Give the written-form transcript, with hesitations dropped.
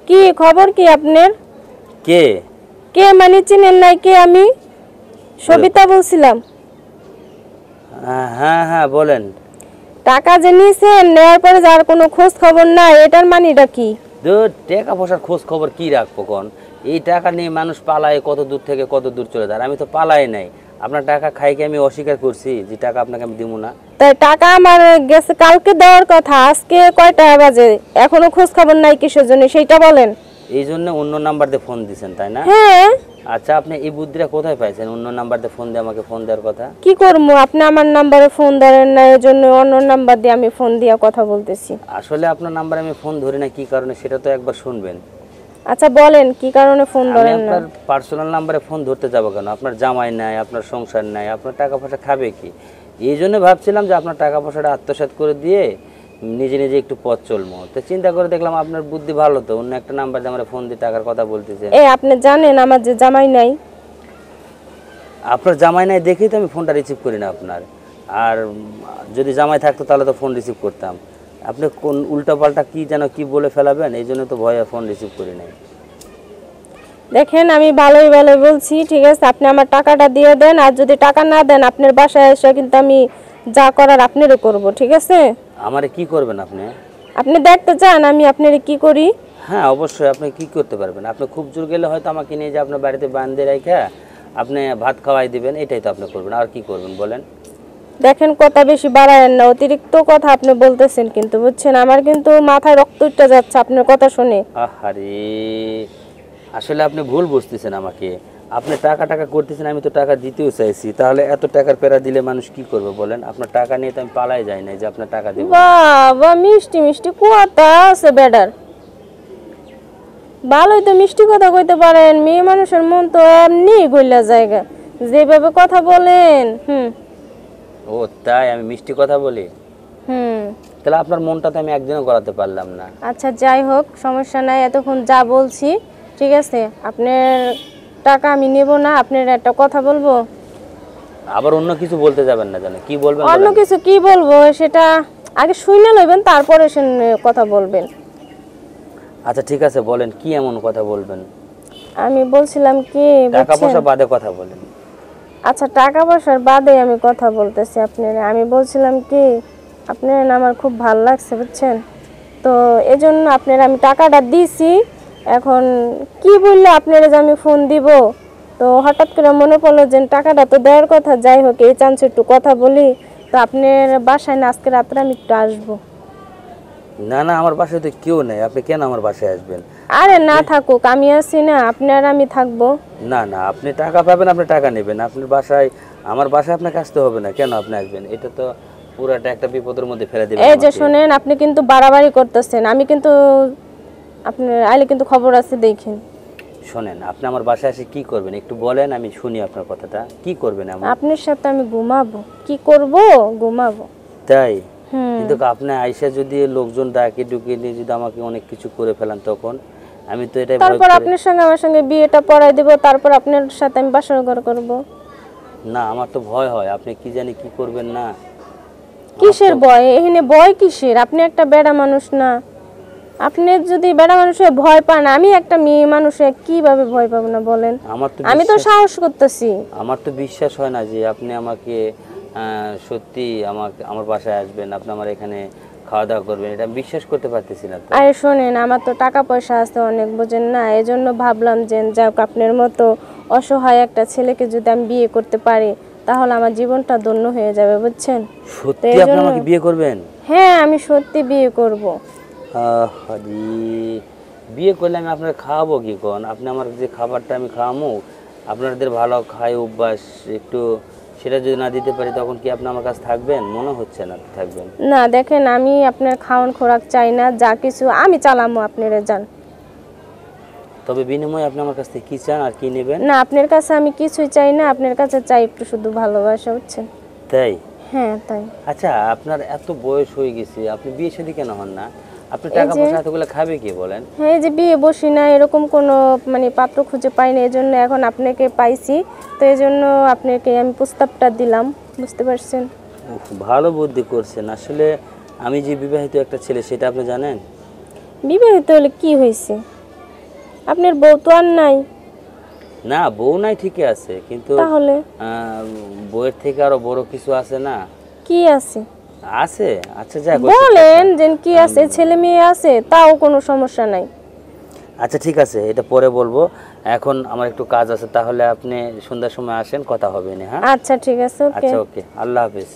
কি খবর কি আপনার? কে কে মানে চিনেন নাই? কে আমি সবিতা বলছিলাম। হ্যাঁ হ্যাঁ বলেন। টাকা যে নিয়েছেন, নেওয়ার পরে যার কোনো খোঁজ খবর নাই, এটার মানেটা কি? দূর, টাকা পয়সার খোঁজ খবর কি রাখবো কোন? এই টাকা নিয়ে মানুষ পালায় কত দূর থেকে কত দূর চলে যায়। আমি তো পালাই নাই। আপনার টাকা খাইকে আমি অস্বীকার করছি যে টাকা আপনাকে আমি দিব না? তাই টাকা আমার গেছে কালকে দেওয়ার কথা, আজকে কয়টা বাজে? এখনো খোঁজ খবর নাই কিসের জন্য সেইটা বলেন। এই জন্য অন্য নাম্বার দিয়ে ফোন দিয়েছেন তাই না? হ্যাঁ। আচ্ছা, আপনি এই বুদ্ধিটা কোথায় পাইছেন? অন্য নাম্বার দিয়ে ফোন দিয়ে আমাকে ফোন দেওয়ার কথা। কি করবো, আপনি আমার নাম্বারে ফোন ধরেন না, এই জন্য অন্য নাম্বার দিয়ে আমি ফোন দিয়ে কথা বলতেছি। আসলে আপনার নাম্বারে আমি ফোন ধরি না কি কারণে সেটা তো একবার শুনবেন। আচ্ছা বলেন কি কারণে ফোন আমি ধরেন না? আপনার পার্সোনাল নাম্বারে ফোন ধরতে যাবো কেন? আপনার জামাই নাই, আপনার সংসার নাই, আপনার টাকা পয়সা খাবে কি? এই জন্য ভাবছিলাম যে আপনার টাকা পয়সাটা আত্মসাৎ করে দিয়ে নিজে নিজে একটু পথ চলবো। তো চিন্তা করে দেখলাম আপনার বুদ্ধি ভালো, তো অন্য একটা নাম্বার দিয়ে আমার ফোন দিয়ে টাকার কথা বলতেছেন। আপনি জানেন আমার যে জামাই নাই? আপনার জামাই নাই দেখেই তো আমি ফোনটা রিসিভ করি না আপনার। আর যদি জামাই থাকতো তাহলে তো ফোন রিসিভ করতাম। আপনি কোন উল্টাপাল্টা কি যেন কি বলে ফেলাবেন, এই জন্য তো ভয়ে ফোন রিসিভ করি নাই। দেখেন আমি ভালোই ভালোই বলছি, ঠিক আছে? আপনি আমার টাকাটা দিয়ে দেন, আর যদি টাকা না দেন আপনার বাসায় এসে কিন্তু আমি যা করার আপনারও করব, ঠিক আছে? আমারে কি করবেন আপনি? আপনি দেখতে চান আমি আপনার কি করি? হ্যাঁ অবশ্যই, আপনি কি করতে পারবেন? আপনি খুব জোর গেলে হয়তো আমাকে নিয়ে যে আপনার বাড়িতে বান্ধে রেখে আপনি ভাত খাওয়াই দিবেন, এটাই তো আপনি করবেন। আর কি করবেন বলেন? দেখেন কথা বেশি বাড়ায়েন না, অতিরিক্ত কথা আপনি বলতেছেন কিন্তু, বুঝছেন? আমার কিন্তু মাথায় রক্ত উঠে যাচ্ছে আপনার কথা শুনে। আহারে, আসলে আপনি ভুল বুঝতেছেন আমাকে। আপনি টাকা টাকা করতেছেন, আমি তো টাকা দিতেও চাইছি। তাহলে এত টাকার পেরা দিলে মানুষ কি করবে বলেন? আপনার টাকা নিয়ে তো আমি পালাই যাই না যে আপনার টাকা দেব। বাবা মিষ্টি মিষ্টি কথা আছে বেডার। ভালোই তো মিষ্টি কথা কইতে পারেন, মেয়ে মানুষের মন তো এমনি গইলা জায়গা, যেভাবে কথা বলেন। ও তাই? আমি মিষ্টি কথা বলি? হুম। তাহলে আপনার মনটা তো আমি একদিনও গড়াতে পারলাম না। আচ্ছা যাই হোক, সমস্যা নাই, এতক্ষণ যা বলছি ঠিক আছে। আপনার টাকা আমি নেব না, আপনার একটা কথা বলবো। আবার অন্য কিছু বলতে যাবেন না, জানেন কি বলবেন? অন্য বলেন। কিছু কি বলবো সেটা আগে শুনে লইবেন, তারপরে কথা বলবেন। আচ্ছা ঠিক আছে, বলেন কি এমন কথা বলবেন? আমি বলছিলাম কি, টাকা পয়সা বাদে কথা বলেন। আচ্ছা টাকা পয়সার বাদে আমি কথা বলতেছি আপনার। আমি বলছিলাম কি, আপনার আমার খুব ভালো লাগছে, বুঝছেন? তো এজন্য আপনার আমি টাকাটা দিছি। এখন কি বললে আপনার যে আমি ফোন দিব, তো হঠাৎ করে মনে পড়লো যে টাকাটা তো দেওয়ার কথা। যাই হোক, এই চান্সে একটু কথা বলি। তো আপনার বাসায় না আজকে রাত্রে আমি একটু আসবো। না না, আমার বাসায় তো কেউ নেই, আপনি কেন আমার বাসায় আসবেন? আরে না থাকুক, আমি আছি না, আপনার আমি থাকবো। না না, আপনি টাকা পাবেন, আপনি টাকা নেবেন। আপনার বাসায়, আমার বাসায় আপনাকে আসতে হবে না। কেন আপনি আসবেন? এটা তো পুরাটা একটা বিপদের মধ্যে ফেলে দিবেন এই যে আমাকে। শুনেন, আপনি কিন্তু বাড়াবাড়ি করতেছেন। আমি কিন্তু আপনার আইলে কিন্তু খবর আছে, দেখেন। শোনেন, আপনি আমার বাসায় এসে কি করবেন একটু বলেন, আমি শুনি আপনার কথাটা। কি করবেন এমন? আপনার সাথে আমি ঘুমাবো। কি করব? ঘুমাবো। তাই? কিন্তু আপনি আইসা যদি লোকজন ডাকে ঢুকে নিয়ে যদি আমাকে অনেক কিছু করে ফেলান, তখন আমি তো এটাই ভয় তারপর করে। আপনার সঙ্গে আমার সঙ্গে বিয়েটা পড়াই দেব, তারপর আপনার সাথে আমি বাসর ঘর করব। না, আমার তো ভয় হয়, আপনি কি জানি কি করবেন না। কিসের ভয়? এখানে ভয় কিসের? আপনি একটা বেড়া মানুষ না? আপনি যদি বেড়া মানুষ হয়ে ভয় পান, আমি একটা মেয়ে মানুষ হয়ে কিভাবে ভয় পাবো না বলেন? আমি তো সাহস করতেছি। আমার তো বিশ্বাস হয় না যে আপনি আমাকে সত্যি আমার বাসায় আসবেন, আপনি আমার এখানে খাওয়া দাওয়া করবেন, এটা আমি বিশ্বাস করতে পারতেছি না তো। আরে শোনেন, আমার তো টাকা পয়সা আছে অনেক, বোঝেন না? এজন্য ভাবলাম যে যাক, আপনার মতো অসহায় একটা ছেলেকে যদি আমি বিয়ে করতে পারি, তাহলে আমার জীবনটা ধন্য হয়ে যাবে, বুঝছেন? সত্যি আপনি আমাকে বিয়ে করবেন? হ্যাঁ, আমি সত্যি বিয়ে করব। আরে, বিয়ে করলে আমি আপনার খাওয়াবো কি কোন? আপনি আমার যে খাবারটা আমি খাওয়াবো, আপনাদের ভালো খাই অভ্যাস একটু, সেটা যদি না দিতে পারি তখন কি আপনি আমার কাছে থাকবেন? মনে হচ্ছে না থাকবেন। না দেখেন, আমি আপনার খাওয়ান খোরাক চাই না, যা কিছু আমি চালামো আপনারা যান। তবে বিনিময়ে আপনি আমার কাছ থেকে কি চান আর কি নেবেন? না, আপনার কাছে আমি কিছুই চাই না, আপনার কাছে চাই একটু শুধু ভালোবাসা, বুঝছেন? তাই? হ্যাঁ তাই। আচ্ছা, আপনার এত বয়স হয়ে গেছে, আপনি বিয়ে শাদী কেন হন না? আপনি টাকা পয়সা এতগুলো খাবে কি বলেন? হ্যাঁ, এই যে বিয়ে বসি না, এরকম কোনো মানে পাত্র খুঁজে পাই না, এজন্য এখন আপনাকে পাইছি। তো এজন্য আপনাকে আমি প্রস্তাবটা দিলাম, বুঝতে পারছেন? ভালো বুদ্ধি করছেন। আসলে আমি যে বিবাহিত একটা ছেলে, সেটা আপনি জানেন? বিবাহিত হলে কি হয়েছে? আপনার বউ তো আর নাই। না বউ নাই ঠিকই আছে, কিন্তু তাহলে বউয়ের থেকে আরো বড় কিছু আছে না? কি আছে? আছে। আচ্ছা যাক, বলেন যে কি আছে, ছেলে মেয়ে আছে, তাও কোনো সমস্যা নাই। আচ্ছা ঠিক আছে, এটা পরে বলবো। এখন আমার একটু কাজ আছে, তাহলে আপনি সন্ধ্যার সময় আসেন, কথা হবে না? হ্যাঁ আচ্ছা ঠিক আছে, ওকে। আচ্ছা ওকে, আল্লাহ হাফেজ।